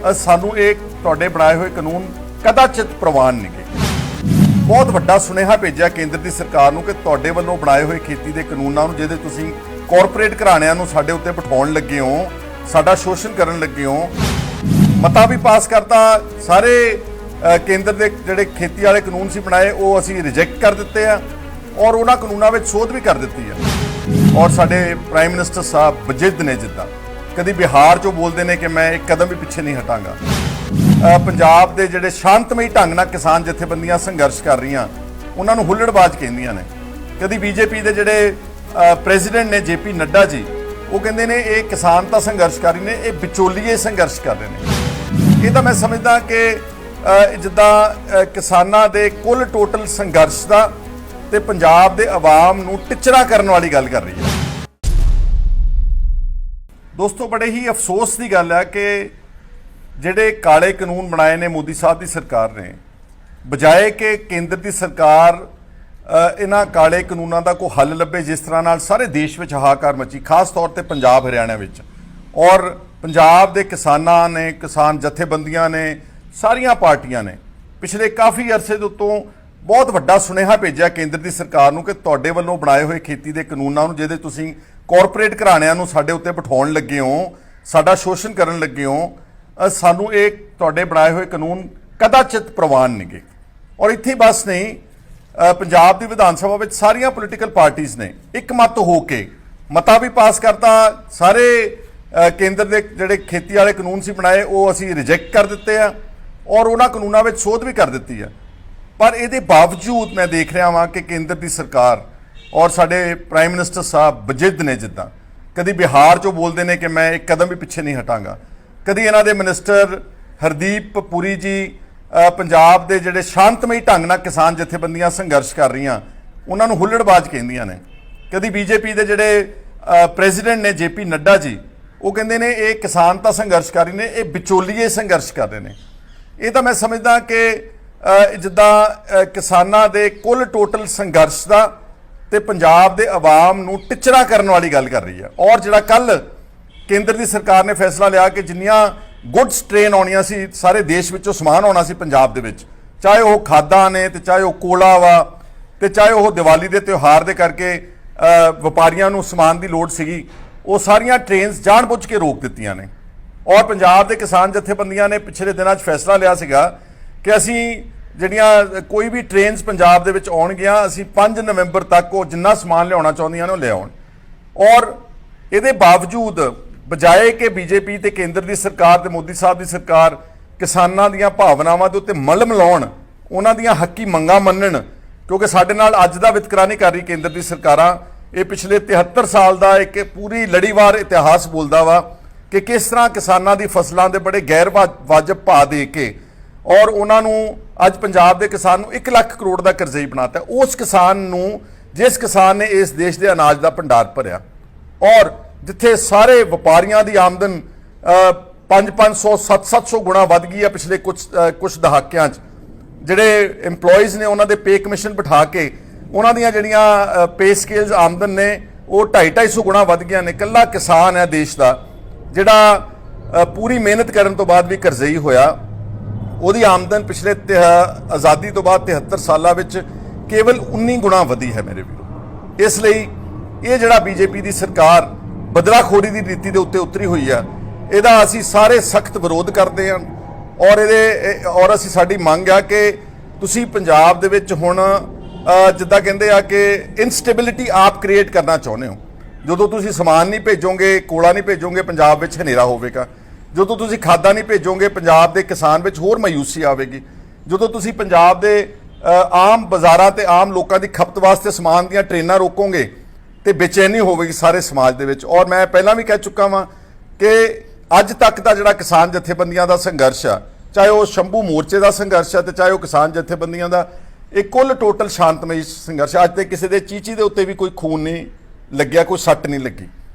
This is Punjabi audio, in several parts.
ਸਾਨੂੰ ਇਹ ਤੁਹਾਡੇ ਬਣਾਏ ਹੋਏ ਕਾਨੂੰਨ ਕਦਾਚਿਤ ਪ੍ਰਵਾਨ ਨਹੀਂਗੇ। ਬਹੁਤ ਵੱਡਾ ਸੁਨੇਹਾ ਭੇਜਿਆ ਕੇਂਦਰ ਦੀ ਸਰਕਾਰ ਨੂੰ ਕਿ ਤੁਹਾਡੇ ਵੱਲੋਂ ਬਣਾਏ ਹੋਏ ਖੇਤੀ ਦੇ ਕਾਨੂੰਨਾਂ ਨੂੰ ਜਿਹਦੇ ਤੁਸੀਂ ਕਾਰਪੋਰੇਟ ਘਰਾਣਿਆਂ ਨੂੰ ਸਾਡੇ ਉੱਤੇ ਬਿਠਾਉਣ ਲੱਗੇ ਹੋ, ਸਾਡਾ ਸ਼ੋਸ਼ਣ ਕਰਨ ਲੱਗੇ ਹੋ। ਮਤਾ ਵੀ ਪਾਸ ਕਰਤਾ, ਸਾਰੇ ਕੇਂਦਰ ਦੇ ਜਿਹੜੇ ਖੇਤੀ ਵਾਲੇ ਕਾਨੂੰਨ ਸੀ ਬਣਾਏ ਉਹ ਅਸੀਂ ਰਿਜੈਕਟ ਕਰ ਦਿੱਤੇ ਆ ਔਰ ਉਹਨਾਂ ਕਾਨੂੰਨਾਂ ਵਿੱਚ ਸੋਧ ਵੀ ਕਰ ਦਿੱਤੀ ਹੈ। ਔਰ ਸਾਡੇ ਪ੍ਰਾਈਮ ਮਿਨਿਸਟਰ ਸਾਹਿਬ ਬਜਿੱਦ ਨੇ, ਜਿੱਦਾਂ ਕਦੀ ਬਿਹਾਰ 'ਚੋਂ ਬੋਲਦੇ ਨੇ ਕਿ ਮੈਂ ਇੱਕ ਕਦਮ ਵੀ ਪਿੱਛੇ ਨਹੀਂ ਹਟਾਂਗਾ। ਪੰਜਾਬ ਦੇ ਜਿਹੜੇ ਸ਼ਾਂਤਮਈ ਢੰਗ ਨਾਲ ਕਿਸਾਨ ਜਥੇਬੰਦੀਆਂ ਸੰਘਰਸ਼ ਕਰ ਰਹੀਆਂ ਉਹਨਾਂ ਨੂੰ ਹੁੱਲੜਬਾਜ਼ ਕਹਿੰਦੀਆਂ ਨੇ। ਕਦੀ ਬੀਜੇਪੀ ਦੇ ਜਿਹੜੇ ਪ੍ਰੈਜ਼ੀਡੈਂਟ ਨੇ ਜੇਪੀ ਨੱਡਾ ਜੀ, ਉਹ ਕਹਿੰਦੇ ਨੇ ਇਹ ਕਿਸਾਨ ਤਾਂ ਸੰਘਰਸ਼ਕਾਰੀ ਨੇ, ਇਹ ਵਿਚੋਲੀਏ ਸੰਘਰਸ਼ ਕਰ ਰਹੇ ਨੇ। ਇਹ ਤਾਂ ਮੈਂ ਸਮਝਦਾ ਕਿ ਜਿੱਦਾਂ ਕਿਸਾਨਾਂ ਦੇ ਕੁੱਲ ਟੋਟਲ ਸੰਘਰਸ਼ ਦਾ ਤੇ ਪੰਜਾਬ ਦੇ ਆਵਾਮ ਨੂੰ ਟਿਚਰਾ ਕਰਨ ਵਾਲੀ ਗੱਲ ਕਰ ਰਹੀ ਹੈ। ਦੋਸਤੋ, ਬੜੇ ਹੀ ਅਫਸੋਸ ਦੀ ਗੱਲ ਹੈ ਕਿ ਜਿਹੜੇ ਕਾਲੇ ਕਾਨੂੰਨ ਬਣਾਏ ਨੇ ਮੋਦੀ ਸਾਹਿਬ ਦੀ ਸਰਕਾਰ ਨੇ, ਬਜਾਏ ਕਿ ਕੇਂਦਰ ਦੀ ਸਰਕਾਰ ਇਹਨਾਂ ਕਾਲੇ ਕਾਨੂੰਨਾਂ ਦਾ ਕੋਈ ਹੱਲ ਲੱਭੇ ਜਿਸ ਤਰ੍ਹਾਂ ਨਾਲ ਸਾਰੇ ਦੇਸ਼ ਵਿੱਚ ਹਾਹਾਕਾਰ ਮਚੀ, ਖਾਸ ਤੌਰ ਤੇ ਪੰਜਾਬ ਹਰਿਆਣਾ ਵਿੱਚ, ਔਰ ਪੰਜਾਬ ਦੇ ਕਿਸਾਨਾਂ ਨੇ, ਕਿਸਾਨ ਜਥੇਬੰਦੀਆਂ ਨੇ, ਸਾਰੀਆਂ ਪਾਰਟੀਆਂ ਨੇ ਪਿਛਲੇ ਕਾਫੀ ਅਰਸੇ ਦੇ ਉੱਤੋਂ ਬਹੁਤ ਵੱਡਾ ਸੁਨੇਹਾ ਭੇਜਿਆ ਕੇਂਦਰ ਦੀ ਸਰਕਾਰ ਨੂੰ ਕਿ ਤੁਹਾਡੇ ਵੱਲੋਂ ਬਣਾਏ ਹੋਏ ਖੇਤੀ ਦੇ ਕਾਨੂੰਨਾਂ ਨੂੰ ਜਿਹਦੇ ਤੁਸੀਂ ਕਾਰਪੋਰੇਟ ਘਰਾਣਿਆਂ ਨੂੰ ਸਾਡੇ ਉੱਤੇ ਬਿਠਾਉਣ ਲੱਗੇ ਹੋ, ਸਾਡਾ ਸ਼ੋਸ਼ਣ ਕਰਨ ਲੱਗੇ ਹੋ, ਸਾਨੂੰ ਇਹ ਤੁਹਾਡੇ ਬਣਾਏ ਹੋਏ ਕਾਨੂੰਨ ਕਦਾਚਿਤ ਪ੍ਰਵਾਨ ਨਹੀਂਗੇ। ਔਰ ਇੱਥੇ ਬਸ ਨਹੀਂ, ਪੰਜਾਬ ਦੀ ਵਿਧਾਨ ਸਭਾ ਵਿੱਚ ਸਾਰੀਆਂ ਪੋਲੀਟੀਕਲ ਪਾਰਟੀਆਂ ਨੇ ਇੱਕ ਮਤ ਹੋ ਕੇ ਮਤਾ ਵੀ ਪਾਸ ਕਰਤਾ, ਸਾਰੇ ਕੇਂਦਰ ਦੇ ਜਿਹੜੇ ਖੇਤੀ ਵਾਲੇ ਕਾਨੂੰਨ ਸੀ ਬਣਾਏ ਉਹ ਅਸੀਂ ਰਿਜੈਕਟ ਕਰ ਦਿੱਤੇ ਆ ਔਰ ਉਹਨਾਂ ਕਾਨੂੰਨਾਂ ਵਿੱਚ ਸੋਧ ਵੀ ਕਰ ਦਿੱਤੀ ਆ। ਪਰ ਇਹਦੇ ਬਾਵਜੂਦ ਮੈਂ ਦੇਖ ਰਿਹਾ ਹਾਂ ਕਿ ਕੇਂਦਰ ਦੀ ਸਰਕਾਰ ਔਰ ਸਾਡੇ ਪ੍ਰਾਈਮ ਮਿਨਿਸਟਰ ਸਾਹਿਬ ਬਜਿੱਦ ਨੇ, ਜਿੱਦਾਂ ਕਦੀ ਬਿਹਾਰ 'ਚੋਂ ਬੋਲਦੇ ਨੇ ਕਿ ਮੈਂ ਇੱਕ ਕਦਮ ਵੀ ਪਿੱਛੇ ਨਹੀਂ ਹਟਾਂਗਾ, ਕਦੀ ਇਹਨਾਂ ਦੇ ਮਿਨਿਸਟਰ ਹਰਦੀਪ ਪੁਰੀ ਜੀ ਪੰਜਾਬ ਦੇ ਜਿਹੜੇ ਸ਼ਾਂਤਮਈ ਢੰਗ ਨਾਲ ਕਿਸਾਨ ਜਥੇਬੰਦੀਆਂ ਸੰਘਰਸ਼ ਕਰ ਰਹੀਆਂ ਉਹਨਾਂ ਨੂੰ ਹੁੱਲੜਬਾਜ਼ ਕਹਿੰਦੀਆਂ ਨੇ। ਕਦੀ ਬੀਜੇਪੀ ਦੇ ਜਿਹੜੇ ਪ੍ਰੈਜ਼ੀਡੈਂਟ ਨੇ ਜੇਪੀ ਨੱਡਾ ਜੀ, ਉਹ ਕਹਿੰਦੇ ਨੇ ਇਹ ਕਿਸਾਨ ਤਾਂ ਸੰਘਰਸ਼ਕਾਰੀ ਨੇ, ਇਹ ਵਿਚੋਲੀਏ ਸੰਘਰਸ਼ ਕਰ ਰਹੇ ਨੇ। ਇਹ ਤਾਂ ਮੈਂ ਸਮਝਦਾ ਕਿ ਜਿੱਦਾਂ ਕਿਸਾਨਾਂ ਦੇ ਕੁੱਲ ਟੋਟਲ ਸੰਘਰਸ਼ ਦਾ ਤੇ ਪੰਜਾਬ ਦੇ ਆਵਾਮ ਨੂੰ ਟਿਚਰਾ ਕਰਨ ਵਾਲੀ ਗੱਲ ਕਰ ਰਹੀ ਹੈ। ਔਰ ਜਿਹੜਾ ਕੱਲ ਕੇਂਦਰ ਦੀ ਸਰਕਾਰ ਨੇ ਫੈਸਲਾ ਲਿਆ ਕਿ ਜਿੰਨੀਆਂ ਗੁੱਡਸ ਟ੍ਰੇਨ ਆਉਣੀਆਂ ਸੀ, ਸਾਰੇ ਦੇਸ਼ ਵਿੱਚੋਂ ਸਮਾਨ ਆਉਣਾ ਸੀ ਪੰਜਾਬ ਦੇ ਵਿੱਚ, ਚਾਹੇ ਉਹ ਖਾਦਾਂ ਨੇ ਤੇ ਚਾਹੇ ਉਹ ਕੋਲਾ ਵਾ ਤੇ ਚਾਹੇ ਉਹ ਦੀਵਾਲੀ ਦੇ ਤਿਉਹਾਰ ਦੇ ਕਰਕੇ ਵਪਾਰੀਆਂ ਨੂੰ ਸਮਾਨ ਦੀ ਲੋੜ ਸੀਗੀ, ਉਹ ਸਾਰੀਆਂ ਟ੍ਰੇਨਸ ਜਾਣਬੁੱਝ ਕੇ ਰੋਕ ਦਿੱਤੀਆਂ ਨੇ। ਔਰ ਪੰਜਾਬ ਦੇ ਕਿਸਾਨ ਜਥੇਬੰਦੀਆਂ ਨੇ ਪਿਛਲੇ ਦਿਨਾਂ 'ਚ ਫੈਸਲਾ ਲਿਆ ਸੀਗਾ ਕਿ ਅਸੀਂ ਜਿਹੜੀਆਂ ਕੋਈ ਵੀ ਟ੍ਰੇਨਸ ਪੰਜਾਬ ਦੇ ਵਿੱਚ ਆਉਣਗੀਆਂ, ਅਸੀਂ 5 ਨਵੰਬਰ ਤੱਕ ਉਹ ਜਿੰਨਾ ਸਮਾਨ ਲਿਆਉਣਾ ਚਾਹੁੰਦੀਆਂ ਨੇ ਉਹ ਲਿਆਉਣ। ਔਰ ਇਹਦੇ ਬਾਵਜੂਦ ਬਜਾਏ ਕਿ ਬੀਜੇਪੀ ਤੇ ਕੇਂਦਰ ਦੀ ਸਰਕਾਰ ਤੇ ਮੋਦੀ ਸਾਹਿਬ ਦੀ ਸਰਕਾਰ ਕਿਸਾਨਾਂ ਦੀਆਂ ਭਾਵਨਾਵਾਂ ਦੇ ਉੱਤੇ ਮਲਮ ਲਾਉਣ, ਉਹਨਾਂ ਦੀਆਂ ਹੱਕੀ ਮੰਗਾਂ ਮੰਨਣ, ਕਿਉਂਕਿ ਸਾਡੇ ਨਾਲ ਅੱਜ ਦਾ ਵਿਤਕਰਾ ਨਹੀਂ ਕਰ ਰਹੀ ਕੇਂਦਰ ਦੀ ਸਰਕਾਰਾਂ, ਇਹ ਪਿਛਲੇ 73 ਸਾਲ ਦਾ ਇੱਕ ਪੂਰੀ ਲੜੀਵਾਰ ਇਤਿਹਾਸ ਬੋਲਦਾ ਵਾ ਕਿ ਕਿਸ ਤਰ੍ਹਾਂ ਕਿਸਾਨਾਂ ਦੀ ਫਸਲਾਂ ਦੇ ਬੜੇ ਗੈਰ ਵਾਜਬ ਭਾਅ ਦੇ ਕੇ ਔਰ ਉਹਨਾਂ ਨੂੰ ਅੱਜ ਪੰਜਾਬ ਦੇ ਕਿਸਾਨ ਨੂੰ 1 ਲੱਖ ਕਰੋੜ ਦਾ ਕਰਜ਼ਈ ਬਣਾਤਾ। ਉਸ ਕਿਸਾਨ ਨੂੰ, ਜਿਸ ਕਿਸਾਨ ਨੇ ਇਸ ਦੇਸ਼ ਦੇ ਅਨਾਜ ਦਾ ਭੰਡਾਰ ਭਰਿਆ ਔਰ ਜਿੱਥੇ ਸਾਰੇ ਵਪਾਰੀਆਂ ਦੀ ਆਮਦਨ 500 700 ਗੁਣਾ ਵੱਧ ਗਈ ਹੈ ਪਿਛਲੇ ਕੁਝ ਦਹਾਕਿਆਂ 'ਚ, ਜਿਹੜੇ EMPLOYEES ਨੇ ਉਹਨਾਂ ਦੇ ਪੇ ਕਮਿਸ਼ਨ ਬਿਠਾ ਕੇ ਉਹਨਾਂ ਦੀਆਂ ਜਿਹੜੀਆਂ ਪੇ ਸਕੇਲਸ ਆਮਦਨ ਨੇ ਉਹ 250 ਗੁਣਾ ਵੱਧ ਗਈਆਂ ਨੇ। ਇਕੱਲਾ ਕਿਸਾਨ ਹੈ ਦੇਸ਼ ਦਾ ਜਿਹੜਾ ਪੂਰੀ ਮਿਹਨਤ ਕਰਨ ਤੋਂ ਬਾਅਦ ਵੀ ਕਰਜ਼ਈ ਹੋਇਆ, ਉਹਦੀ ਆਮਦਨ ਪਿਛਲੇ ਆਜ਼ਾਦੀ ਤੋਂ ਬਾਅਦ 73 ਸਾਲਾਂ ਵਿੱਚ ਕੇਵਲ 19 ਗੁਣਾ ਵਧੀ ਹੈ ਮੇਰੇ ਵੀਰੋ। ਇਸ ਲਈ ਇਹ ਜਿਹੜਾ ਬੀਜੇਪੀ ਦੀ ਸਰਕਾਰ ਬਦਲਾਖੋਰੀ ਦੀ ਨੀਤੀ ਦੇ ਉੱਤੇ ਉਤਰੀ ਹੋਈ ਆ, ਇਹਦਾ ਅਸੀਂ ਸਾਰੇ ਸਖਤ ਵਿਰੋਧ ਕਰਦੇ ਹਾਂ ਔਰ ਅਸੀਂ ਸਾਡੀ ਮੰਗ ਆ ਕਿ ਤੁਸੀਂ ਪੰਜਾਬ ਦੇ ਵਿੱਚ ਹੁਣ ਜਿੱਦਾਂ ਕਹਿੰਦੇ ਆ ਕਿ ਇਨਸਟੇਬਿਲਿਟੀ ਆਪ ਕ੍ਰੀਏਟ ਕਰਨਾ ਚਾਹੁੰਦੇ ਹੋ। ਜਦੋਂ ਤੁਸੀਂ ਸਮਾਨ ਨਹੀਂ ਭੇਜੋਗੇ, ਕੋਲਾ ਨਹੀਂ ਭੇਜੋਗੇ, ਪੰਜਾਬ ਵਿੱਚ ਹਨੇਰਾ ਹੋਵੇਗਾ। ਜਦੋਂ ਤੁਸੀਂ ਖਾਦਾਂ ਨਹੀਂ ਭੇਜੋਗੇ, ਪੰਜਾਬ ਦੇ ਕਿਸਾਨ ਵਿੱਚ ਹੋਰ ਮਾਯੂਸੀ ਆਵੇਗੀ। ਜਦੋਂ ਤੁਸੀਂ ਪੰਜਾਬ ਦੇ ਆਮ ਬਾਜ਼ਾਰਾਂ ਤੇ ਆਮ ਲੋਕਾਂ ਦੀ ਖਪਤ ਵਾਸਤੇ ਸਮਾਨ ਦੀਆਂ ਟ੍ਰੇਨਾਂ ਰੋਕੋਗੇ ਤੇ ਬੇਚੈਨੀ ਹੋਵੇਗੀ ਸਾਰੇ ਸਮਾਜ ਦੇ ਵਿੱਚ। ਔਰ ਮੈਂ ਪਹਿਲਾਂ ਵੀ ਕਹਿ ਚੁੱਕਾ ਵਾਂ ਕਿ ਅੱਜ ਤੱਕ ਦਾ ਜਿਹੜਾ ਕਿਸਾਨ ਜਥੇਬੰਦੀਆਂ ਦਾ ਸੰਘਰਸ਼ ਆ, ਚਾਹੇ ਉਹ ਸ਼ੰਭੂ ਮੋਰਚੇ ਦਾ ਸੰਘਰਸ਼ ਆ ਤੇ ਚਾਹੇ ਉਹ ਕਿਸਾਨ ਜਥੇਬੰਦੀਆਂ ਦਾ, ਇਹ ਕੁੱਲ ਟੋਟਲ ਸ਼ਾਂਤਮਈ ਸੰਘਰਸ਼। ਅੱਜ ਤੇ ਕਿਸੇ ਦੇ ਚੀਚੀ ਦੇ ਉੱਤੇ ਵੀ ਕੋਈ ਖੂਨ ਨਹੀਂ ਲੱਗਿਆ, ਕੋਈ ਸੱਟ ਨਹੀਂ ਲੱਗੀ।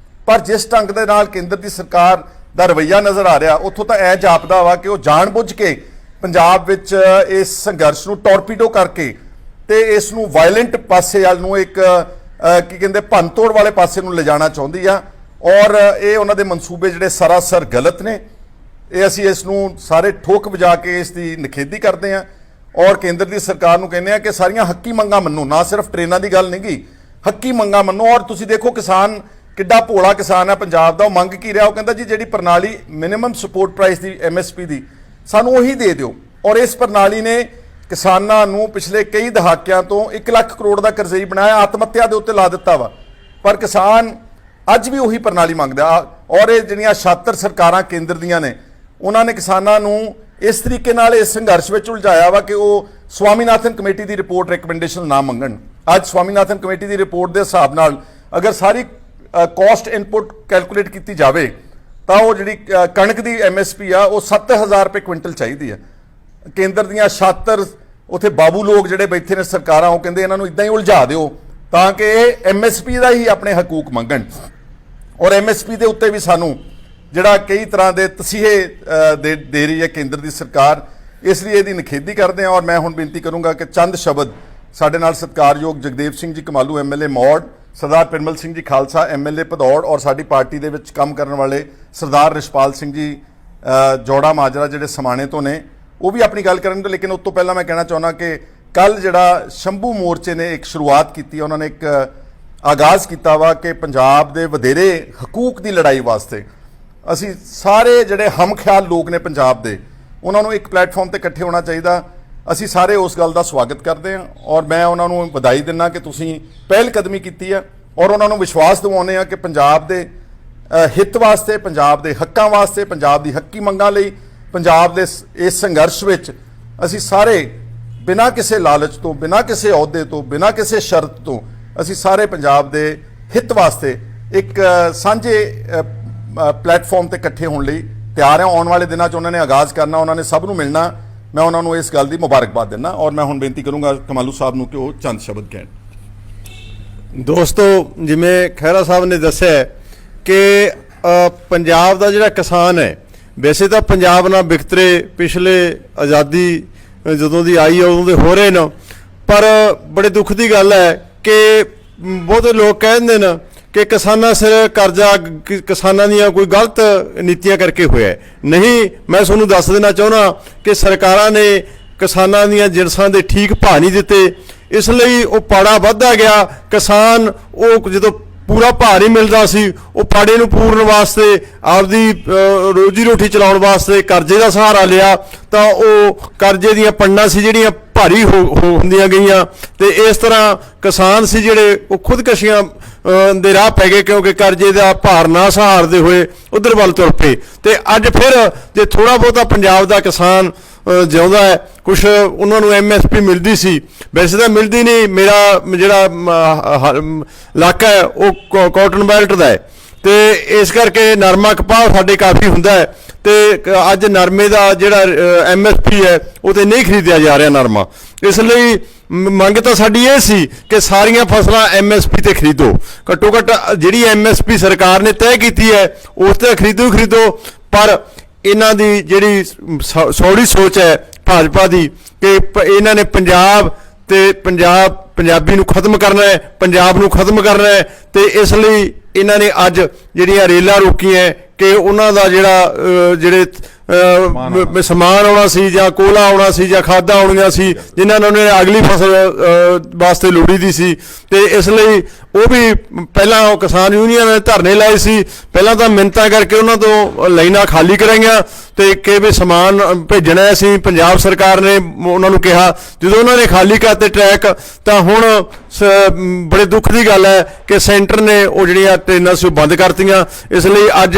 ਪਰ ਜਿਸ ਢੰਗ ਦੇ ਨਾਲ ਕੇਂਦਰ ਦੀ ਸਰਕਾਰ ਦਾ ਰਵੱਈਆ ਨਜ਼ਰ ਆ ਰਿਹਾ, ਉੱਥੋਂ ਤਾਂ ਇਹ ਜਾਪਦਾ ਵਾ ਕਿ ਉਹ ਜਾਣਬੁੱਝ ਕੇ ਪੰਜਾਬ ਵਿੱਚ ਇਸ ਸੰਘਰਸ਼ ਨੂੰ ਟੋਰਪੀਡੋ ਕਰਕੇ ਤੇ ਇਸ ਨੂੰ ਵਾਇਲੈਂਟ ਪਾਸੇ ਵੱਲ ਨੂੰ ਇੱਕ ਕੀ ਕਹਿੰਦੇ ਭੰਨਤੋੜ ਵਾਲੇ ਪਾਸੇ ਨੂੰ ਲਿਜਾਣਾ ਚਾਹੁੰਦੀ ਆ। ਔਰ ਇਹ ਉਹਨਾਂ ਦੇ ਮਨਸੂਬੇ ਜਿਹੜੇ ਸਰਾਸਰ ਗਲਤ ਨੇ ਇਹ ਅਸੀਂ ਇਸ ਨੂੰ ਸਾਰੇ ਠੋਕ ਵਜਾ ਕੇ ਇਸ ਦੀ ਨਿਖੇਧੀ ਕਰਦੇ ਹਾਂ ਔਰ ਕੇਂਦਰ ਦੀ ਸਰਕਾਰ ਨੂੰ ਕਹਿੰਦੇ ਆ ਕਿ ਸਾਰੀਆਂ ਹੱਕੀ ਮੰਗਾਂ ਮੰਨੋ, ਨਾ ਸਿਰਫ ਟ੍ਰੇਨਾਂ ਦੀ ਗੱਲ ਨਹੀਂ ਗੀ, ਹੱਕੀ ਮੰਗਾਂ ਮੰਨੋ। ਔਰ ਤੁਸੀਂ ਦੇਖੋ ਕਿਸਾਨ ਕਿੱਡਾ ਭੋਲਾ ਕਿਸਾਨ ਹੈ ਪੰਜਾਬ ਦਾ, ਉਹ ਮੰਗ ਕੀ ਰਿਹਾ, ਉਹ ਕਹਿੰਦਾ ਜੀ ਜਿਹੜੀ ਪ੍ਰਣਾਲੀ ਮਿਨੀਮਮ ਸਪੋਰਟ ਪ੍ਰਾਈਸ ਦੀ MSP ਦੀ ਸਾਨੂੰ ਉਹੀ ਦੇ ਦਿਓ। ਔਰ ਇਸ ਪ੍ਰਣਾਲੀ ਨੇ ਕਿਸਾਨਾਂ ਨੂੰ ਪਿਛਲੇ ਕਈ ਦਹਾਕਿਆਂ ਤੋਂ 1 ਲੱਖ ਕਰੋੜ ਦਾ ਕਰਜ਼ਈ ਬਣਾਇਆ, ਆਤਮ ਹੱਤਿਆ ਦੇ ਉੱਤੇ ਲਾ ਦਿੱਤਾ ਵਾ, ਪਰ ਕਿਸਾਨ ਅੱਜ ਵੀ ਉਹੀ ਪ੍ਰਣਾਲੀ ਮੰਗਦਾ। ਔਰ ਇਹ ਜਿਹੜੀਆਂ ਛਾਤਰ ਸਰਕਾਰਾਂ ਕੇਂਦਰ ਦੀਆਂ ਨੇ, ਉਹਨਾਂ ਨੇ ਕਿਸਾਨਾਂ ਨੂੰ ਇਸ ਤਰੀਕੇ ਨਾਲ ਇਸ ਸੰਘਰਸ਼ ਵਿੱਚ ਉਲਝਾਇਆ ਵਾ ਕਿ ਉਹ ਸਵਾਮੀਨਾਥਨ ਕਮੇਟੀ ਦੀ ਰਿਪੋਰਟ ਰეკਮੈਂਡੇਸ਼ਨ ਨਾ ਮੰਗਣ। ਅੱਜ ਸਵਾਮੀਨਾਥਨ ਕਮੇਟੀ ਦੀ ਰਿਪੋਰਟ ਦੇ ਹਿਸਾਬ ਨਾਲ ਅਗਰ ਸਾਰੀ ਕਾਸਟ ਇਨਪੁਟ ਕੈਲਕੂਲੇਟ ਕੀਤੀ ਜਾਵੇ ਤਾਂ ਉਹ ਜਿਹੜੀ ਕਣਕ ਦੀ MSP ਆ ਉਹ 7000 ਰੁਪਏ ਕੁਇੰਟਲ ਚਾਹੀਦੀ ਹੈ। ਕੇਂਦਰ ਦੀਆਂ ਛਾਤਰ ਉੱਥੇ ਬਾਬੂ ਲੋਕ ਜਿਹੜੇ ਬੈਠੇ ਨੇ ਸਰਕਾਰਾਂ, ਉਹ ਕਹਿੰਦੇ ਇਹਨਾਂ ਨੂੰ ਇਦਾਂ ਹੀ ਉਲਝਾ ਦਿਓ ਤਾਂ ਕਿ ਇਹ MSP ਦਾ ਹੀ ਆਪਣੇ ਹਕੂਕ ਮੰਗਣ। ਔਰ MSP ਦੇ ਉੱਤੇ ਵੀ ਸਾਨੂੰ ਜਿਹੜਾ ਕਈ ਤਰ੍ਹਾਂ ਦੇ ਤਸੀਹੇ ਦੇ ਰਹੀ ਹੈ ਕੇਂਦਰ ਦੀ ਸਰਕਾਰ, ਇਸ ਲਈ ਇਹਦੀ ਨਿਖੇਧੀ ਕਰਦੇ ਹਾਂ। ਔਰ ਮੈਂ ਹੁਣ ਬੇਨਤੀ ਕਰੂੰਗਾ ਕਿ ਚੰਦ ਸ਼ਬਦ ਸਾਡੇ ਨਾਲ ਸਤਿਕਾਰਯੋਗ ਜਗਦੇਵ ਸਿੰਘ ਜੀ ਕਮਾਲੂ MLA ਮੌੜ, ਸਰਦਾਰ ਪਿਰਮਲ ਸਿੰਘ ਜੀ ਖਾਲਸਾ MLA ਭਦੌੜ ਔਰ ਸਾਡੀ ਪਾਰਟੀ ਦੇ ਵਿੱਚ ਕੰਮ ਕਰਨ ਵਾਲੇ ਸਰਦਾਰ ਰਿਸ਼ਪਾਲ ਸਿੰਘ ਜੀ ਜੋੜਾ ਮਾਜਰਾ ਜਿਹੜੇ ਸਮਾਣੇ ਤੋਂ ਨੇ, ਉਹ ਵੀ ਆਪਣੀ ਗੱਲ ਕਰਨਗੇ। ਲੇਕਿਨ ਉਸ ਤੋਂ ਪਹਿਲਾਂ ਮੈਂ ਕਹਿਣਾ ਚਾਹੁੰਦਾ ਕਿ ਕੱਲ ਜਿਹੜਾ ਸ਼ੰਭੂ ਮੋਰਚੇ ਨੇ ਇੱਕ ਸ਼ੁਰੂਆਤ ਕੀਤੀ, ਉਹਨਾਂ ਨੇ ਇੱਕ ਆਗਾਜ਼ ਕੀਤਾ ਵਾ ਕਿ ਪੰਜਾਬ ਦੇ ਵਧੇਰੇ ਹਕੂਕ ਦੀ ਲੜਾਈ ਵਾਸਤੇ ਅਸੀਂ ਸਾਰੇ ਜਿਹੜੇ ਹਮਖਿਆਲ ਲੋਕ ਨੇ ਪੰਜਾਬ ਦੇ, ਉਹਨਾਂ ਨੂੰ ਇੱਕ ਪਲੇਟਫਾਰਮ ਤੇ ਇਕੱਠੇ ਹੋਣਾ ਚਾਹੀਦਾ। ਅਸੀਂ ਸਾਰੇ ਉਸ ਗੱਲ ਦਾ ਸਵਾਗਤ ਕਰਦੇ ਹਾਂ ਔਰ ਮੈਂ ਉਹਨਾਂ ਨੂੰ ਵਧਾਈ ਦਿੰਦਾ ਕਿ ਤੁਸੀਂ ਪਹਿਲ ਕਦਮੀ ਕੀਤੀ ਹੈ ਔਰ ਉਹਨਾਂ ਨੂੰ ਵਿਸ਼ਵਾਸ ਦਿਵਾਉਂਦੇ ਹਾਂ ਕਿ ਪੰਜਾਬ ਦੇ ਹਿੱਤ ਵਾਸਤੇ, ਪੰਜਾਬ ਦੇ ਹੱਕਾਂ ਵਾਸਤੇ, ਪੰਜਾਬ ਦੀ ਹੱਕੀ ਮੰਗਾਂ ਲਈ, ਪੰਜਾਬ ਦੇ ਇਸ ਸੰਘਰਸ਼ ਵਿੱਚ ਅਸੀਂ ਸਾਰੇ ਬਿਨਾਂ ਕਿਸੇ ਲਾਲਚ ਤੋਂ, ਬਿਨਾਂ ਕਿਸੇ ਅਹੁਦੇ ਤੋਂ, ਬਿਨਾਂ ਕਿਸੇ ਸ਼ਰਤ ਤੋਂ ਅਸੀਂ ਸਾਰੇ ਪੰਜਾਬ ਦੇ ਹਿੱਤ ਵਾਸਤੇ ਇੱਕ ਸਾਂਝੇ ਪਲੇਟਫਾਰਮ ਤੇ ਇਕੱਠੇ ਹੋਣ ਲਈ ਤਿਆਰ ਹਾਂ। ਆਉਣ ਵਾਲੇ ਦਿਨਾਂ 'ਚ ਉਹਨਾਂ ਨੇ ਆਗਾਜ਼ ਕਰਨਾ, ਉਹਨਾਂ ਨੇ ਸਭ ਨੂੰ ਮਿਲਣਾ, ਮੈਂ ਉਹਨਾਂ ਨੂੰ ਇਸ ਗੱਲ ਦੀ ਮੁਬਾਰਕਬਾਦ ਦਿੰਦਾ। ਔਰ ਮੈਂ ਹੁਣ ਬੇਨਤੀ ਕਰੂੰਗਾ ਕਮਾਲੂ ਸਾਹਿਬ ਨੂੰ ਕਿ ਉਹ ਚੰਦ ਸ਼ਬਦ ਕਹਿਣ। ਦੋਸਤੋ, ਜਿਵੇਂ ਖਹਿਰਾ ਸਾਹਿਬ ਨੇ ਦੱਸਿਆ ਕਿ ਪੰਜਾਬ ਦਾ ਜਿਹੜਾ ਕਿਸਾਨ ਹੈ, ਵੈਸੇ ਤਾਂ ਪੰਜਾਬ ਨਾਲ ਵਿਤਕਰੇ ਪਿਛਲੇ ਆਜ਼ਾਦੀ ਜਦੋਂ ਦੀ ਆਈ ਹੈ ਉਦੋਂ ਦੇ ਹੋ ਰਹੇ ਨੇ, ਪਰ ਬੜੇ ਦੁੱਖ ਦੀ ਗੱਲ ਹੈ ਕਿ ਬਹੁਤੇ ਲੋਕ ਕਹਿੰਦੇ ਨੇ ਕਿ ਕਿਸਾਨਾਂ ਸਿਰ ਕਰਜ਼ਾ ਕਿਸਾਨਾਂ ਦੀਆਂ ਕੋਈ ਗਲਤ ਨੀਤੀਆਂ ਕਰਕੇ ਹੋਇਆ। ਨਹੀਂ, ਮੈਂ ਤੁਹਾਨੂੰ ਦੱਸ ਦੇਣਾ ਚਾਹੁੰਦਾ ਕਿ ਸਰਕਾਰਾਂ ਨੇ ਕਿਸਾਨਾਂ ਦੀਆਂ ਜਿਣਸਾਂ ਦੇ ਠੀਕ ਭਾਅ ਨਹੀਂ ਦਿੱਤੇ, ਇਸ ਲਈ ਉਹ ਪਾੜਾ ਵੱਧਦਾ ਗਿਆ। ਕਿਸਾਨ ਉਹ ਜਦੋਂ ਪੂਰਾ ਭਾਅ ਨਹੀਂ ਮਿਲਦਾ ਸੀ, ਉਹ ਪਾੜੇ ਨੂੰ ਪੂਰਨ ਵਾਸਤੇ, ਆਪਦੀ ਰੋਜੀ ਰੋਟੀ ਚਲਾਉਣ ਵਾਸਤੇ ਕਰਜ਼ੇ ਦਾ ਸਹਾਰਾ ਲਿਆ, ਤਾਂ ਉਹ ਕਰਜ਼ੇ ਦੀਆਂ ਪੰਡਾਂ ਸੀ ਜਿਹੜੀਆਂ ਭਾਰੀ ਹੁੰਦੀਆਂ ਗਈਆਂ, ਤੇ ਇਸ ਤਰ੍ਹਾਂ ਕਿਸਾਨ ਸੀ ਜਿਹੜੇ ਉਹ ਖੁਦਕਸ਼ੀਆਂ ਦੇ ਰਾਹ ਪੈ ਗਏ, ਕਿਉਂਕਿ ਕਰਜ਼ੇ ਦਾ ਭਾਰ ਨਾ ਸਹਾਰਦੇ ਹੋਏ ਉਧਰ ਵੱਲ ਤੁਰ ਪਏ। ਤੇ ਅੱਜ ਫਿਰ ਜੇ ਥੋੜਾ ਬਹੁਤਾ ਪੰਜਾਬ ਦਾ ਕਿਸਾਨ ਜਿਉਂਦਾ ਹੈ, ਕੁਛ ਉਹਨਾਂ ਨੂੰ MSP ਮਿਲਦੀ ਸੀ, ਵੈਸੇ ਤਾਂ ਮਿਲਦੀ ਨਹੀਂ। ਮੇਰਾ ਜਿਹੜਾ ਇਲਾਕਾ ਹੈ ਉਹ ਕਾਟਨ ਬੈਲਟ ਦਾ ਹੈ, ਤੇ ਇਸ ਕਰਕੇ ਨਰਮਾ ਕਪਾਹ ਸਾਡੇ ਕਾਫੀ ਹੁੰਦਾ ਹੈ, ਤੇ ਅੱਜ ਨਰਮੇ ਦਾ ਜਿਹੜਾ MSP ਹੈ ਉਹ ਤੇ ਨਹੀਂ ਖਰੀਦਿਆ ਜਾ ਰਿਹਾ ਨਰਮਾ। ਇਸ ਲਈ ਮੰਗ ਤਾਂ ਸਾਡੀ ਇਹ ਸੀ ਕਿ ਸਾਰੀਆਂ ਫਸਲਾਂ MSP ਤੇ ਖਰੀਦੋ, ਘੱਟੋ ਘੱਟ ਜਿਹੜੀ MSP ਸਰਕਾਰ ਨੇ ਤੈਅ ਕੀਤੀ ਹੈ ਉਸ ਤੇ ਖਰੀਦੋ। ਪਰ ਇਹਨਾਂ ਦੀ ਜਿਹੜੀ ਸੌੜੀ ਸੋਚ ਹੈ ਭਾਜਪਾ ਦੀ ਕਿ ਇਹਨਾਂ ਨੇ ਪੰਜਾਬ ਤੇ ਪੰਜਾਬੀ ਨੂੰ ਖਤਮ ਕਰਨਾ ਹੈ, ਪੰਜਾਬ ਨੂੰ ਖਤਮ ਕਰਨਾ ਹੈ, ਤੇ ਇਸ ਲਈ ਇਹਨਾਂ ਨੇ ਅੱਜ ਜਿਹੜੀਆਂ ਰੇਲਾਂ ਰੋਕੀਆਂ ਕਿ ਉਹਨਾਂ ਦਾ ਜਿਹੜੇ ਸਮਾਨ ਆਉਣਾ ਸੀ ਜਾਂ ਕੋਲਾ ਆਉਣਾ ਸੀ ਜਾਂ ਖਾਦਾਂ ਆਉਣੀਆਂ ਸੀ ਜਿਨ੍ਹਾਂ ਨੂੰ ਉਹਨੇ ਅਗਲੀ ਫਸਲ ਵਾਸਤੇ ਲੋੜੀ ਦੀ ਸੀ, ਤੇ ਇਸ ਲਈ ਉਹ ਵੀ ਪਹਿਲਾਂ ਉਹ ਕਿਸਾਨ ਯੂਨੀਅਨ ਨੇ ਧਰਨੇ ਲਾਏ ਸੀ, ਪਹਿਲਾਂ ਤਾਂ ਮਿੰਨਤਾਂ ਕਰਕੇ ਉਹਨਾਂ ਤੋਂ ਲਾਈਨਾਂ ਖਾਲੀ ਕਰਾਈਆਂ ਤੇ ਕਿ ਵੀ ਸਮਾਨ ਭੇਜਣਾ ਸੀ। ਪੰਜਾਬ ਸਰਕਾਰ ਨੇ ਉਹਨਾਂ ਨੂੰ ਕਿਹਾ, ਜਦੋਂ ਉਹਨਾਂ ਨੇ ਖਾਲੀ ਕਰਤੇ ਟਰੈਕ, ਤਾਂ ਹੁਣ ਬੜੇ ਦੁੱਖ ਦੀ ਗੱਲ ਹੈ ਕਿ ਸੈਂਟਰ ਨੇ ਉਹ ਜਿਹੜੀਆਂ ਟ੍ਰੇਨਾਂ ਸੀ ਉਹ ਬੰਦ ਕਰਤੀਆਂ। ਇਸ ਲਈ ਅੱਜ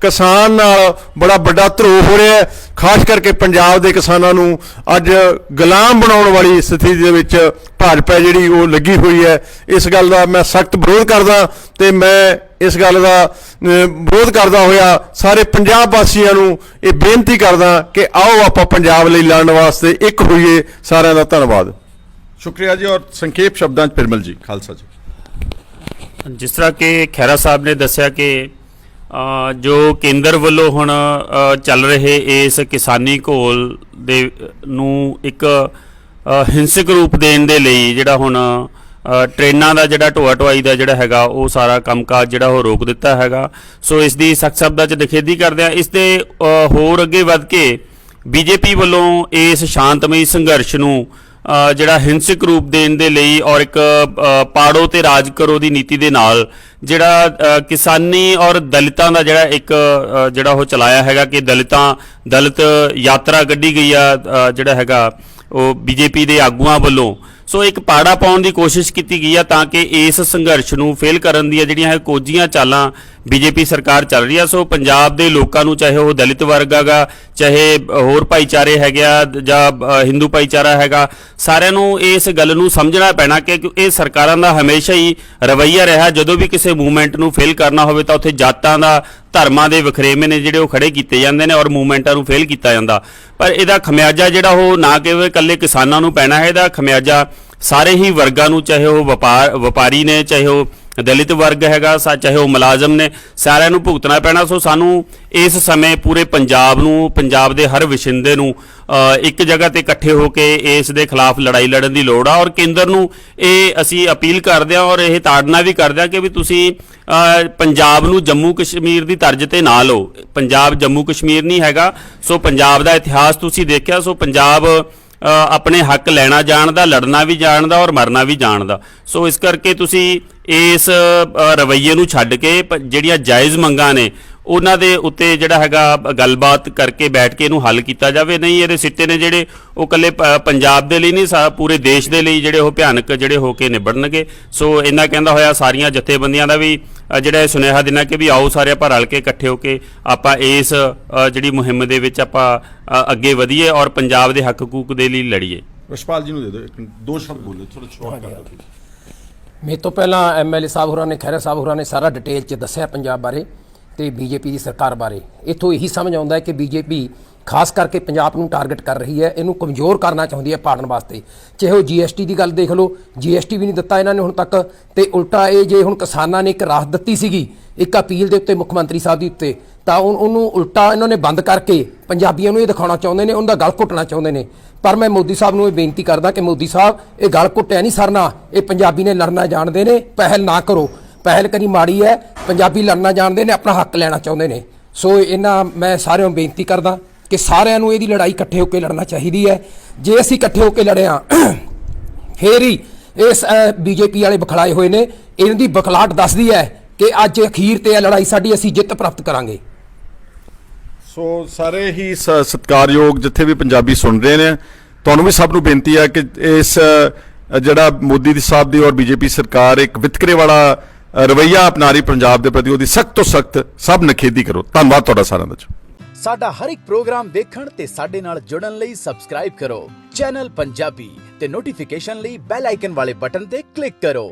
ਕਿਸਾਨ ਨਾਲ ਬੜਾ ਵੱਡਾ ਧਰੋਹ ਹੋ ਰਿਹਾ ਹੈ, ਖਾਸ ਕਰਕੇ ਪੰਜਾਬ ਦੇ ਕਿਸਾਨਾਂ ਨੂੰ ਅੱਜ ਗੁਲਾਮ ਬਣਾਉਣ ਵਾਲੀ ਸਥਿਤੀ ਦੇ ਵਿੱਚ ਭਾਜਪਾ ਜਿਹੜੀ ਉਹ ਲੱਗੀ ਹੋਈ ਹੈ। ਇਸ ਗੱਲ ਦਾ ਮੈਂ ਸਖਤ ਵਿਰੋਧ ਕਰਦਾ, ਤੇ ਮੈਂ ਇਸ ਗੱਲ ਦਾ ਵਿਰੋਧ ਕਰਦਾ ਹੋਇਆ ਸਾਰੇ ਪੰਜਾਬ ਵਾਸੀਆਂ ਨੂੰ ਇਹ ਬੇਨਤੀ ਕਰਦਾ ਕਿ ਆਓ ਆਪਾਂ ਪੰਜਾਬ ਲਈ ਲੜਨ ਵਾਸਤੇ ਇੱਕ ਹੋਈਏ। ਸਾਰਿਆਂ ਦਾ ਧੰਨਵਾਦ। ਸ਼ੁਕਰੀਆ ਜੀ। ਔਰ ਸੰਖੇਪ ਸ਼ਬਦਾਂ 'ਚ ਪਿਰਮਲ ਜੀ ਖਾਲਸਾ ਜੀ। ਜਿਸ ਤਰ੍ਹਾਂ ਕਿ ਖਹਿਰਾ ਸਾਹਿਬ ਨੇ ਦੱਸਿਆ ਕਿ ਜੋ ਕੇਂਦਰ ਵੱਲੋਂ ਹੁਣ ਚੱਲ ਰਹੇ ਇਸ ਕਿਸਾਨੀ ਘੋਲ ਦੇ ਨੂੰ ਇੱਕ ਹਿੰਸਕ ਰੂਪ ਦੇਣ ਦੇ ਲਈ ਜਿਹੜਾ ਹੁਣ ਟ੍ਰੇਨਾਂ ਦਾ ਜਿਹੜਾ ਢੋਆ ਢੁਆਈ ਦਾ ਜਿਹੜਾ ਹੈਗਾ ਉਹ ਸਾਰਾ ਕੰਮਕਾਜ ਜਿਹੜਾ ਉਹ ਰੋਕ ਦਿੱਤਾ ਹੈਗਾ। ਸੋ ਇਸ ਦੀ ਸਖਤ ਸ਼ਬਦਾਂ 'ਚ ਨਿਖੇਧੀ ਕਰਦੇ ਆ। ਇਸ ਦੇ ਹੋਰ ਅੱਗੇ ਵੱਧ ਕੇ ਬੀਜੇਪੀ ਵੱਲੋਂ ਇਸ ਸ਼ਾਂਤਮਈ ਸੰਘਰਸ਼ ਨੂੰ ਜਿਹੜਾ ਹਿੰਸਕ ਰੂਪ ਦੇਣ ਦੇ ਲਈ ਔਰ ਇੱਕ ਪਾੜੋ ਤੇ ਰਾਜ ਕਰੋ ਦੀ ਨੀਤੀ ਦੇ ਨਾਲ ਜਿਹੜਾ ਕਿਸਾਨੀ ਔਰ ਦਲਿਤਾਂ ਦਾ ਜਿਹੜਾ ਇੱਕ ਜਿਹੜਾ ਉਹ ਚਲਾਇਆ ਹੈਗਾ ਕਿ ਦਲਿਤ ਯਾਤਰਾ ਕੱਢੀ ਗਈ ਆ ਜਿਹੜਾ ਹੈਗਾ ਉਹ ਬੀਜੇਪੀ ਦੇ ਆਗੂਆਂ ਵੱਲੋਂ। ਸੋ ਇੱਕ ਪਾੜਾ ਪਾਉਣ ਦੀ ਕੋਸ਼ਿਸ਼ ਕੀਤੀ ਗਈ ਆ ਤਾਂ ਕਿ ਇਸ ਸੰਘਰਸ਼ ਨੂੰ ਫੇਲ ਕਰਨ ਦੀਆਂ ਜਿਹੜੀਆਂ ਹੈ ਕੋਝੀਆਂ ਚਾਲਾਂ ਬੀਜੇਪੀ ਸਰਕਾਰ ਚੱਲ ਰਹੀ ਆ। ਸੋ ਪੰਜਾਬ ਦੇ ਲੋਕਾਂ ਨੂੰ ਚਾਹੇ ਉਹ ਦਲਿਤ ਵਰਗ ਹੈਗਾ, ਚਾਹੇ ਹੋਰ ਭਾਈਚਾਰੇ ਹੈਗੇ ਆ ਜਾਂ ਹਿੰਦੂ ਭਾਈਚਾਰਾ ਹੈਗਾ, ਸਾਰਿਆਂ ਨੂੰ ਇਸ ਗੱਲ ਨੂੰ ਸਮਝਣਾ ਪੈਣਾ ਕਿ ਇਹ ਸਰਕਾਰਾਂ ਦਾ ਹਮੇਸ਼ਾ ਹੀ ਰਵੱਈਆ ਰਿਹਾ ਜਦੋਂ ਵੀ ਕਿਸੇ ਮੂਵਮੈਂਟ ਨੂੰ ਫੇਲ ਕਰਨਾ ਹੋਵੇ ਤਾਂ ਉੱਥੇ ਜਾਤਾਂ ਦਾ ਧਰਮਾਂ ਦੇ ਵਖਰੇਵੇਂ ਨੇ ਜਿਹੜੇ ਉਹ ਖੜੇ ਕੀਤੇ ਜਾਂਦੇ ਨੇ ਔਰ ਮੂਵਮੈਂਟਾਂ ਨੂੰ ਫੇਲ ਕੀਤਾ ਜਾਂਦਾ। ਪਰ ਇਹਦਾ ਖਮਿਆਜਾ ਜਿਹੜਾ ਉਹ ਨਾ ਕਿ ਇਕੱਲੇ ਕਿਸਾਨਾਂ ਨੂੰ ਪੈਣਾ ਹੈ, ਇਹਦਾ ਖਮਿਆਜਾ ਸਾਰੇ ਹੀ ਵਰਗਾਂ ਨੂੰ, ਚਾਹੇ ਉਹ ਵਪਾਰੀ ਨੇ, ਚਾਹੇ ਉਹ ਦਲਿਤ ਵਰਗ ਹੈਗਾ, ਚਾਹੇ ਉਹ ਮੁਲਾਜ਼ਮ ਨੇ, ਸਾਰਿਆਂ ਨੂੰ ਭੁਗਤਣਾ ਪੈਣਾ। ਸੋ ਸਾਨੂੰ ਇਸ ਸਮੇਂ ਪੂਰੇ ਪੰਜਾਬ ਨੂੰ, ਪੰਜਾਬ ਦੇ ਹਰ ਵਸਿੰਦੇ ਨੂੰ ਇੱਕ ਜਗ੍ਹਾ ਤੇ ਇਕੱਠੇ ਹੋ ਕੇ ਇਸ ਦੇ ਖਿਲਾਫ ਲੜਾਈ ਲੜਨ ਦੀ ਲੋੜ ਆ ਔਰ ਕੇਂਦਰ ਨੂੰ ਇਹ ਅਸੀਂ ਅਪੀਲ ਕਰਦੇ ਹਾਂ ਔਰ ਇਹ ਤਾੜਨਾ ਵੀ ਕਰਦੇ ਹਾਂ ਕਿ ਵੀ ਤੁਸੀਂ ਪੰਜਾਬ ਨੂੰ ਜੰਮੂ ਕਸ਼ਮੀਰ ਦੀ ਤਰਜ਼ ਤੇ ਨਾ ਲਓ। ਪੰਜਾਬ ਜੰਮੂ ਕਸ਼ਮੀਰ ਨਹੀਂ ਹੈਗਾ। ਸੋ ਪੰਜਾਬ ਦਾ ਇਤਿਹਾਸ ਤੁਸੀਂ ਦੇਖਿਆ। ਸੋ ਪੰਜਾਬ ਆਪਣੇ ਹੱਕ ਲੈਣਾ ਜਾਣਦਾ, ਲੜਨਾ ਵੀ ਜਾਣਦਾ ਔਰ ਮਰਨਾ ਵੀ ਜਾਣਦਾ। ਸੋ ਇਸ ਕਰਕੇ ਤੁਸੀਂ ਇਸ ਰਵੱਈਏ ਨੂੰ ਛੱਡ ਕੇ ਜਿਹੜੀਆਂ ਜਾਇਜ਼ ਮੰਗਾਂ ਨੇ ਉਹਨਾਂ ਦੇ ਉੱਤੇ ਜਿਹੜਾ ਹੈਗਾ ਗੱਲਬਾਤ ਕਰਕੇ ਬੈਠ ਕੇ ਇਹਨੂੰ ਹੱਲ ਕੀਤਾ ਜਾਵੇ। ਨਹੀਂ ਇਹਦੇ ਸਿੱਟੇ ਨੇ ਜਿਹੜੇ ਉਹ ਇਕੱਲੇ ਪੰਜਾਬ ਦੇ ਲਈ ਨਹੀਂ, ਪੂਰੇ ਦੇਸ਼ ਦੇ ਲਈ ਜਿਹੜੇ ਉਹ ਭਿਆਨਕ ਜਿਹੜੇ ਹੋ ਕੇ ਨਿਬੜਨਗੇ। ਸੋ ਇੰਨਾ ਕਹਿੰਦਾ ਹੋਇਆ ਸਾਰੀਆਂ ਜਥੇਬੰਦੀਆਂ ਦਾ ਵੀ ਜਿਹੜਾ ਸੁਨੇਹਾ ਦੇਣਾ ਕਿ ਵੀ ਆਓ ਸਾਰੇ ਆਪਾਂ ਰਲ ਕੇ ਇਕੱਠੇ ਹੋ ਕੇ ਆਪਾਂ ਇਸ ਜਿਹੜੀ ਮੁਹਿੰਮ ਦੇ ਵਿੱਚ ਆਪਾਂ ਅੱਗੇ ਵਧੀਏ ਔਰ ਪੰਜਾਬ ਦੇ ਹੱਕ ਹਕੂਕ ਦੇ ਲਈ ਲੜੀਏ। ਰਸ਼ਪਾਲ ਜੀ ਨੂੰ ਦੇ ਦਿਓ ਦੋ ਸ਼ਬਦ ਬੋਲੇ, ਥੋੜਾ ਸ਼ਾਰਟ ਕਰ ਦਿਓ। ਮੇਰੇ ਤੋਂ ਪਹਿਲਾਂ ਐਮਐਲਏ ਸਾਹਿਬ ਹੋਰਾਂ ਨੇ, ਖਹਿਰਾ ਸਾਹਿਬ ਹੋਰਾਂ ਨੇ ਸਾਰਾ ਡਿਟੇਲ 'ਚ ਦੱਸਿਆ ਪੰਜਾਬ ਬਾਰੇ ਤੇ ਬੀਜੇਪੀ ਦੀ ਸਰਕਾਰ ਬਾਰੇ। ਇੱਥੋਂ ਇਹੀ ਸਮਝ ਆਉਂਦਾ ਹੈ ਕਿ ਬੀਜੇਪੀ ਖਾਸ ਕਰਕੇ ਪੰਜਾਬ ਨੂੰ ਟਾਰਗੇਟ ਕਰ ਰਹੀ ਹੈ, ਇਹਨੂੰ ਕਮਜ਼ੋਰ ਕਰਨਾ ਚਾਹੁੰਦੀ ਹੈ ਪਾੜਨ ਵਾਸਤੇ। ਚਾਹੇ ਉਹ ਜੀਐਸਟੀ ਦੀ ਗੱਲ ਦੇਖ ਲਓ, ਜੀਐਸਟੀ ਵੀ ਨਹੀਂ ਦਿੱਤਾ ਇਹਨਾਂ ਨੇ ਹੁਣ ਤੱਕ, ਤੇ ਉਲਟਾ ਇਹ ਜੇ ਹੁਣ ਕਿਸਾਨਾਂ ਨੇ ਇੱਕ ਰਾਹਤ ਦਿੱਤੀ ਸੀਗੀ ਇੱਕ ਅਪੀਲ ਦੇ ਉੱਤੇ ਮੁੱਖ ਮੰਤਰੀ ਸਾਹਿਬ ਦੀ ਉੱਤੇ, ਤਾਂ ਉਹਨੂੰ ਉਲਟਾ ਇਹਨਾਂ ਨੇ ਬੰਦ ਕਰਕੇ ਪੰਜਾਬੀਆਂ ਨੂੰ ਇਹ ਦਿਖਾਉਣਾ ਚਾਹੁੰਦੇ ਨੇ, ਉਹਦਾ ਗਲ ਘੁੱਟਣਾ ਚਾਹੁੰਦੇ ਨੇ। ਪਰ ਮੈਂ ਮੋਦੀ ਸਾਹਿਬ ਨੂੰ ਇਹ ਬੇਨਤੀ ਕਰਦਾ ਕਿ ਮੋਦੀ ਸਾਹਿਬ ਇਹ ਗਲ ਘੁੱਟਿਆ ਨਹੀਂ ਸਰਨਾ, ਇਹ ਪੰਜਾਬੀ ਨੇ ਲੜਨਾ ਜਾਣਦੇ ਨੇ, ਪਹਿਲ ਨਾ ਕਰੋ। ਪਹਿਲ ਕਰੀ ਮਾੜੀ ਹੈ, ਪੰਜਾਬੀ ਲੜਨਾ ਜਾਣਦੇ ਨੇ, ਆਪਣਾ ਹੱਕ ਲੈਣਾ ਚਾਹੁੰਦੇ ਨੇ। ਸੋ ਇਹਨਾਂ ਮੈਂ ਸਾਰਿਆਂ ਨੂੰ ਬੇਨਤੀ ਕਰਦਾ ਕਿ ਸਾਰਿਆਂ ਨੂੰ ਇਹਦੀ ਲੜਾਈ ਇਕੱਠੇ ਹੋ ਕੇ ਲੜਨਾ ਚਾਹੀਦੀ ਹੈ। ਜੇ ਅਸੀਂ ਇਕੱਠੇ ਹੋ ਕੇ ਲੜੇ ਹਾਂ ਫੇਰ ਹੀ ਇਸ ਬੀਜੇਪੀ ਵਾਲੇ ਬਖਲਾਏ ਹੋਏ ਨੇ, ਇਹਨਾਂ ਦੀ ਬਖਲਾਹਟ ਦੱਸਦੀ ਹੈ ਕਿ ਅੱਜ ਅਖੀਰ ਤੇ ਇਹ ਲੜਾਈ ਸਾਡੀ ਅਸੀਂ ਜਿੱਤ ਪ੍ਰਾਪਤ ਕਰਾਂਗੇ। ਸੋ ਸਾਰੇ ਹੀ ਸਤਿਕਾਰਯੋਗ ਜਿੱਥੇ ਵੀ ਪੰਜਾਬੀ ਸੁਣ ਰਹੇ ਨੇ, ਤੁਹਾਨੂੰ ਵੀ ਸਭ ਨੂੰ ਬੇਨਤੀ ਹੈ ਕਿ ਇਸ ਜਿਹੜਾ ਮੋਦੀ ਸਾਹਿਬ ਦੀ ਔਰ ਬੀਜੇਪੀ ਸਰਕਾਰ ਇੱਕ ਵਿਤਕਰੇ ਵਾਲਾ ਰਵੱਈਆ ਅਪਣਾ ਰਹੀ ਪੰਜਾਬ ਦੇ ਪ੍ਰਤੀ, ਉਹਦੀ ਸਖਤ ਤੋਂ ਸਖਤ ਸਭ ਨਿਖੇਧੀ ਕਰੋ। ਧੰਨਵਾਦ ਤੁਹਾਡਾ ਸਾਰਿਆਂ ਦਾ। ਸਾਡਾ ਹਰ ਇੱਕ ਪ੍ਰੋਗਰਾਮ ਦੇਖਣ ਤੇ ਸਾਡੇ ਨਾਲ ਜੁੜਨ ਲਈ ਸਬਸਕ੍ਰਾਈਬ ਕਰੋ ਚੈਨਲ ਪੰਜਾਬੀ ਤੇ ਨੋਟੀਫਿਕੇਸ਼ਨ ਲਈ ਬੈਲ ਆਈਕਨ ਵਾਲੇ ਬਟਨ ਤੇ ਕਲਿੱਕ ਕਰੋ।